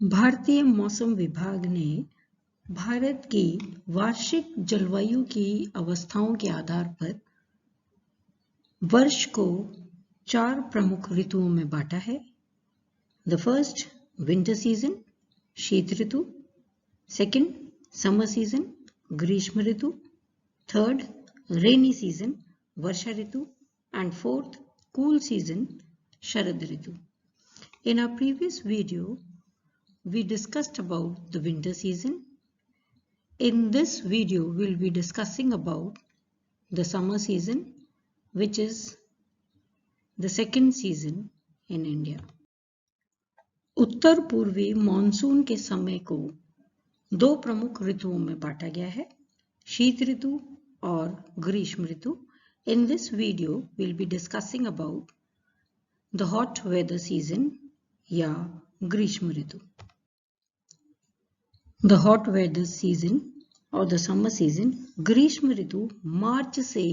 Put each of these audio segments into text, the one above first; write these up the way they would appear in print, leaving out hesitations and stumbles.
भारतीय मौसम विभाग ने भारत की वार्षिक जलवायु की अवस्थाओं के आधार पर वर्ष को 4 प्रमुख ऋतुओं में बांटा है। द फर्स्ट विंटर सीजन, शीत ऋतु। सेकंड समर सीजन, ग्रीष्म ऋतु। थर्ड रेनी सीजन, वर्षा ऋतु। एंड फोर्थ कूल सीजन, शरद ऋतु। In our previous video, we discussed about the winter season. In this video, we'll be discussing about the summer season, which is the second season in India. उत्तर पूर्वी monsoon के समय को 2 प्रमुख ऋतुओं में बांटा गया है, शीत ऋतु और ग्रीष्म ऋतु. In this video, we'll be discussing about the hot weather season या ग्रीष्म ऋतु. द हॉट वेदर सीजन और द समर सीजन, ग्रीष्म ऋतु मार्च से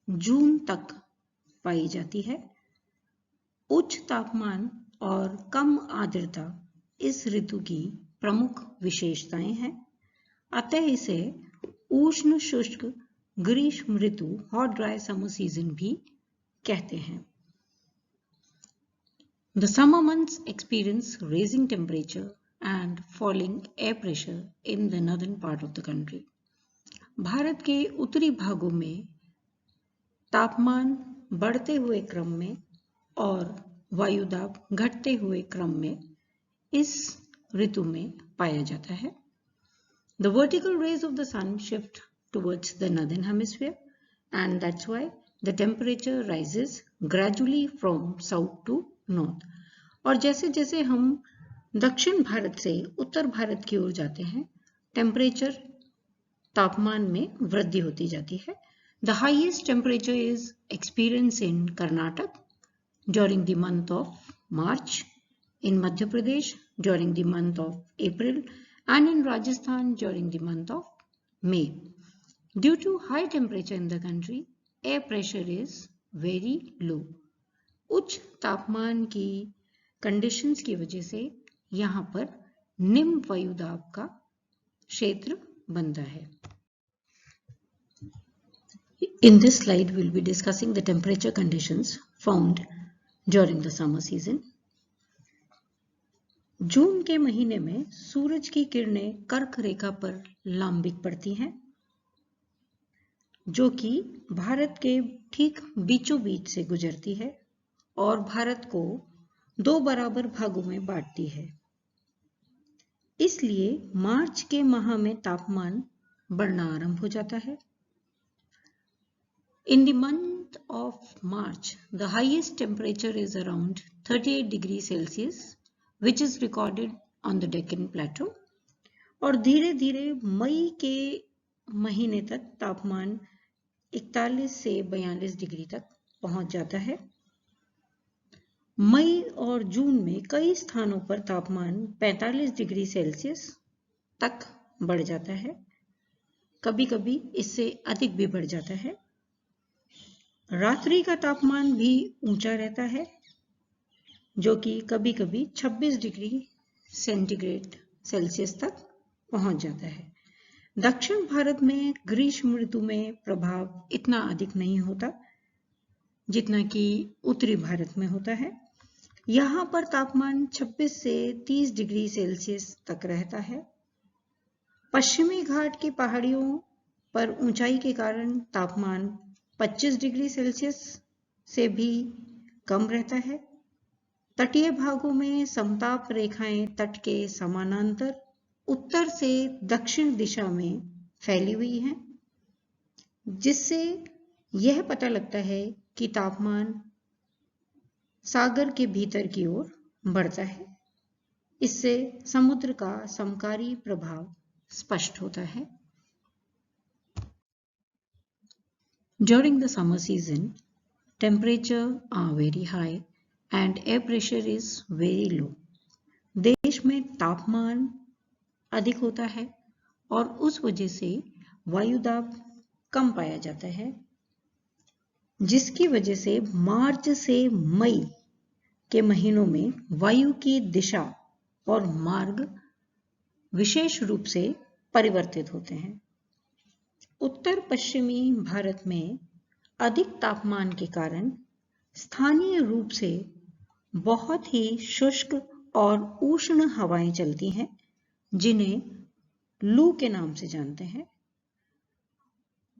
जून तक पाई जाती है. उच्च तापमान और कम आर्द्रता इस ऋतु की प्रमुख विशेषताएं हैं, अतः इसे उष्ण शुष्क ग्रीष्म ऋतु, हॉट ड्राई समर सीजन भी कहते हैं. The summer months experience rising temperature and falling air pressure in the northern part of the country. Bharat के उत्तरी भागों में तापमान बढ़ते हुए क्रम में और वायुदाब घटते हुए क्रम में इस ऋतु में पाया जाता है. The vertical rays of the sun shift towards the northern hemisphere and that's why the temperature rises gradually from south to north. और जैसे जैसे हम दक्षिण भारत से उत्तर भारत की ओर जाते हैं, टेम्परेचर तापमान में वृद्धि होती जाती है. The highest temperature is experience in Karnataka during the month of March, in Madhya Pradesh during the month of April and in Rajasthan during the month of May. Due to high temperature in the country, air pressure is very low. उच्च तापमान की conditions की वजह से यहाँ पर निम्न वायुदाब का क्षेत्र बनता है. In this slide, we'll be discussing the temperature conditions found during the summer season. जून के महीने में सूरज की किरणें कर्क रेखा पर लांबिक पड़ती हैं, जो कि भारत के ठीक बीचों बीच से गुजरती है और भारत को 2 बराबर भागों में बांटती है. इसलिए मार्च के माह में तापमान बढ़ना आरंभ हो जाता है. In the month of March, the highest temperature is around 38 degree Celsius, which is recorded on the Deccan plateau. और धीरे धीरे मई के महीने तक तापमान 41 से 42 डिग्री तक पहुंच जाता है. मई और जून में कई स्थानों पर तापमान 45 डिग्री सेल्सियस तक बढ़ जाता है, कभी कभी इससे अधिक भी बढ़ जाता है. रात्रि का तापमान भी ऊंचा रहता है, जो कि कभी कभी 26 डिग्री सेंटीग्रेड सेल्सियस तक पहुंच जाता है. दक्षिण भारत में ग्रीष्म ऋतु में प्रभाव इतना अधिक नहीं होता जितना कि उत्तरी भारत में होता है. यहाँ पर तापमान 26 से 30 डिग्री सेल्सियस तक रहता है. पश्चिमी घाट की पहाड़ियों पर ऊंचाई के कारण तापमान 25 डिग्री सेल्सियस से भी कम रहता है. तटीय भागों में समताप रेखाएं तट के समानांतर उत्तर से दक्षिण दिशा में फैली हुई हैं, जिससे यह पता लगता है कि तापमान सागर के भीतर की ओर बढ़ता है. इससे समुद्र का समकारी प्रभाव स्पष्ट होता है. During the summer season, temperature are very high and air pressure is very low. देश में तापमान अधिक होता है और उस वजह से वायुदाब कम पाया जाता है, जिसकी वजह से मार्च से मई के महीनों में वायु की दिशा और मार्ग विशेष रूप से परिवर्तित होते हैं। उत्तर पश्चिमी भारत में अधिक तापमान के कारण स्थानीय रूप से बहुत ही शुष्क और उष्ण हवाएं चलती हैं, जिन्हें लू के नाम से जानते हैं।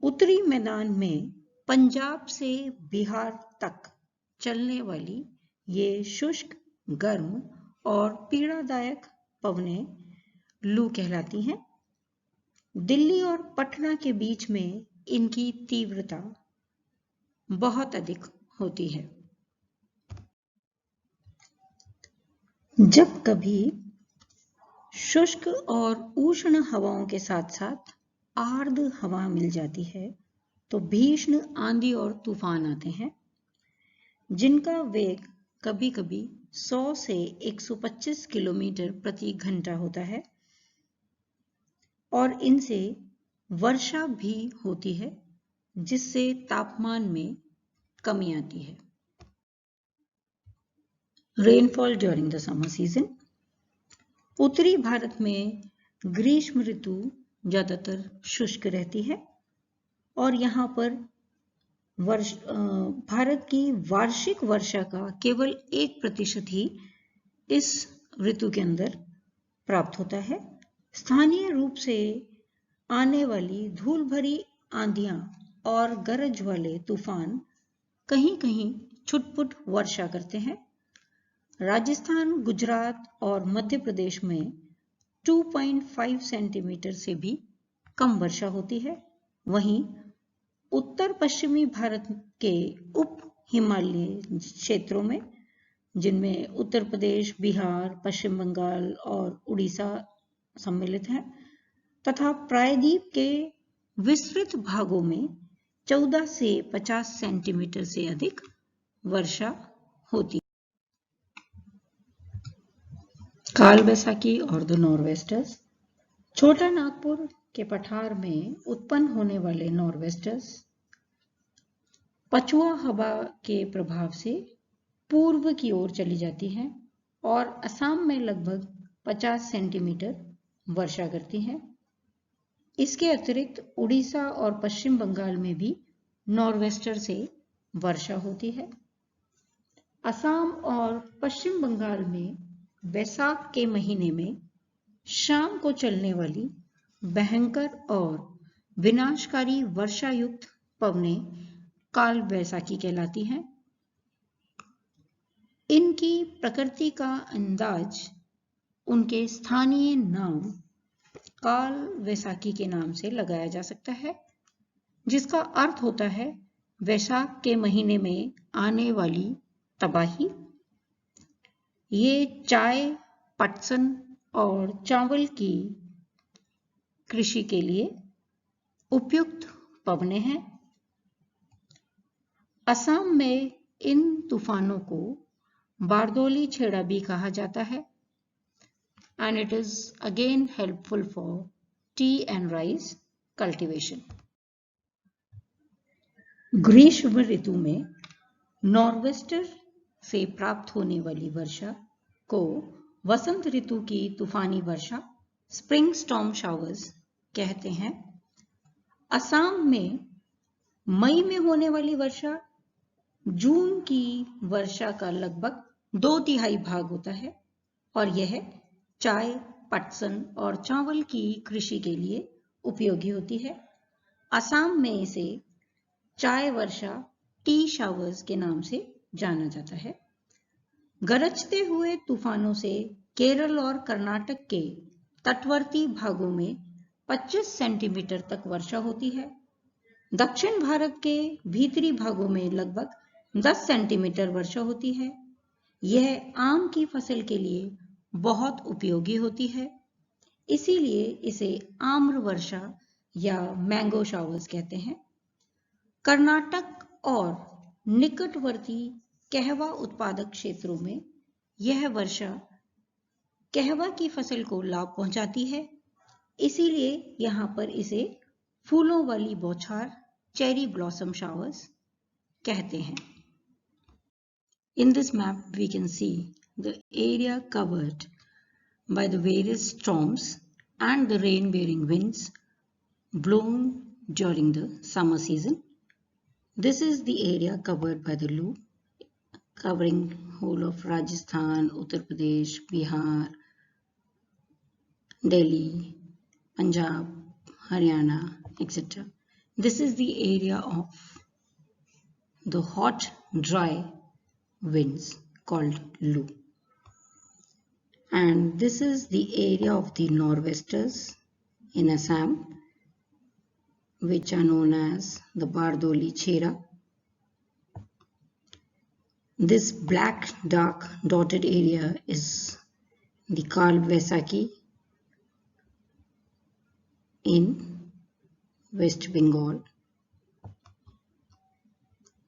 उत्तरी मैदान में पंजाब से बिहार तक चलने वाली ये शुष्क, गर्म और पीड़ादायक पवनें लू कहलाती हैं। दिल्ली और पटना के बीच में इनकी तीव्रता बहुत अधिक होती है। जब कभी शुष्क और उष्ण हवाओं के साथ साथ आर्द्र हवा मिल जाती है तो भीषण आंधी और तूफान आते हैं, जिनका वेग कभी कभी 100 से 125 किलोमीटर प्रति घंटा होता है और इनसे वर्षा भी होती है, जिससे तापमान में कमी आती है। Rainfall during the summer season. उत्तरी भारत में ग्रीष्म ऋतु ज्यादातर शुष्क रहती है और यहाँ पर भारत की वार्षिक वर्षा का केवल 1% ही इस ऋतु के अंदर प्राप्त होता है। स्थानीय रूप से आने वाली धूल भरी आंधियां और गरज वाले तूफान कहीं कहीं छुटपुट वर्षा करते हैं। राजस्थान, गुजरात और मध्य प्रदेश में 2.5 सेंटीमीटर से भी कम वर्षा होती है। वहीं उत्तर पश्चिमी भारत के उप हिमालयी क्षेत्रों में, जिनमें उत्तर प्रदेश, बिहार, पश्चिम बंगाल और उड़ीसा सम्मिलित हैं, तथा प्रायद्वीप के विस्तृत भागों में 14 से 50 सेंटीमीटर से अधिक वर्षा होती है। काल बैसाखी और द नॉर्वेस्टर्स। छोटा नागपुर के पठार में उत्पन्न होने वाले नॉर्वेस्टर्स पछुआ हवा के प्रभाव से पूर्व की ओर चली जाती हैं और असम में लगभग 50 सेंटीमीटर वर्षा करती हैं। इसके अतिरिक्त उड़ीसा और पश्चिम बंगाल में भी नॉर्वेस्टर से वर्षा होती है। असम और पश्चिम बंगाल में वैसाख के महीने में शाम को चलने वाली भयंकर और विनाशकारी वर्षा युक्त पवनें काल बैसाखी कहलाती हैं। इनकी प्रकृति का अंदाज उनके स्थानीय नाम काल वैसाखी के नाम से लगाया जा सकता है, जिसका अर्थ होता है वैशाख के महीने में आने वाली तबाही। ये चाय, पटसन और चावल की कृषि के लिए उपयुक्त पवनें हैं। असम में इन तूफानों को बारदोली छेड़ा भी कहा जाता है, and it is again helpful for tea and rice cultivation. ग्रीष्म ऋतु में नॉर्वेस्टर से प्राप्त होने वाली वर्षा को वसंत ऋतु की तूफानी वर्षा, स्प्रिंग स्टॉर्म शावर्स कहते हैं। असम में मई में होने वाली वर्षा जून की वर्षा का लगभग 2/3 भाग होता है और यह चाय, पटसन और चावल की कृषि के लिए उपयोगी होती है। असम में इसे चाय वर्षा, टी शावर्स के नाम से जाना जाता है। गरजते हुए तूफानों से केरल और कर्नाटक के तटवर्ती भागों में 25 सेंटीमीटर तक वर्षा होती है। दक्षिण भारत के भीतरी भागों में लगभग 10 सेंटीमीटर वर्षा होती है। यह आम की फसल के लिए बहुत उपयोगी होती है, इसीलिए इसे आम्र वर्षा या मैंगो शावर्स कहते हैं। कर्नाटक और निकटवर्ती कहवा उत्पादक क्षेत्रों में यह वर्षा कहवा की फसल को लाभ पहुंचाती है, इसीलिए यहां पर इसे फूलों वाली बौछार, चेरी ब्लॉसम शावर्स कहते हैं। In this map we can see the area covered by the various storms and the rain-bearing winds blown during the summer season. This is the area covered by the Lu, covering whole of Rajasthan, Uttar Pradesh, Bihar, Delhi, Punjab, Haryana, etc. This is the area of the hot, dry winds called Lu. And this is the area of the nor'westers in Assam, which are known as the Bardoli Chera. This black dark dotted area is the Kal Vaisakhi in West Bengal.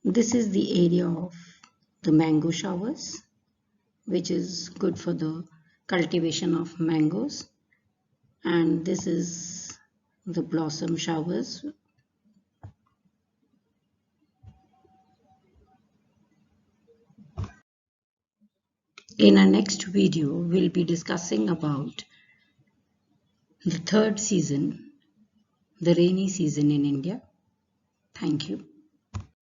This is the area of the mango showers, which is good for the cultivation of mangoes. And this is the blossom showers. In our next video, we'll be discussing about the third season, the rainy season in India. Thank you.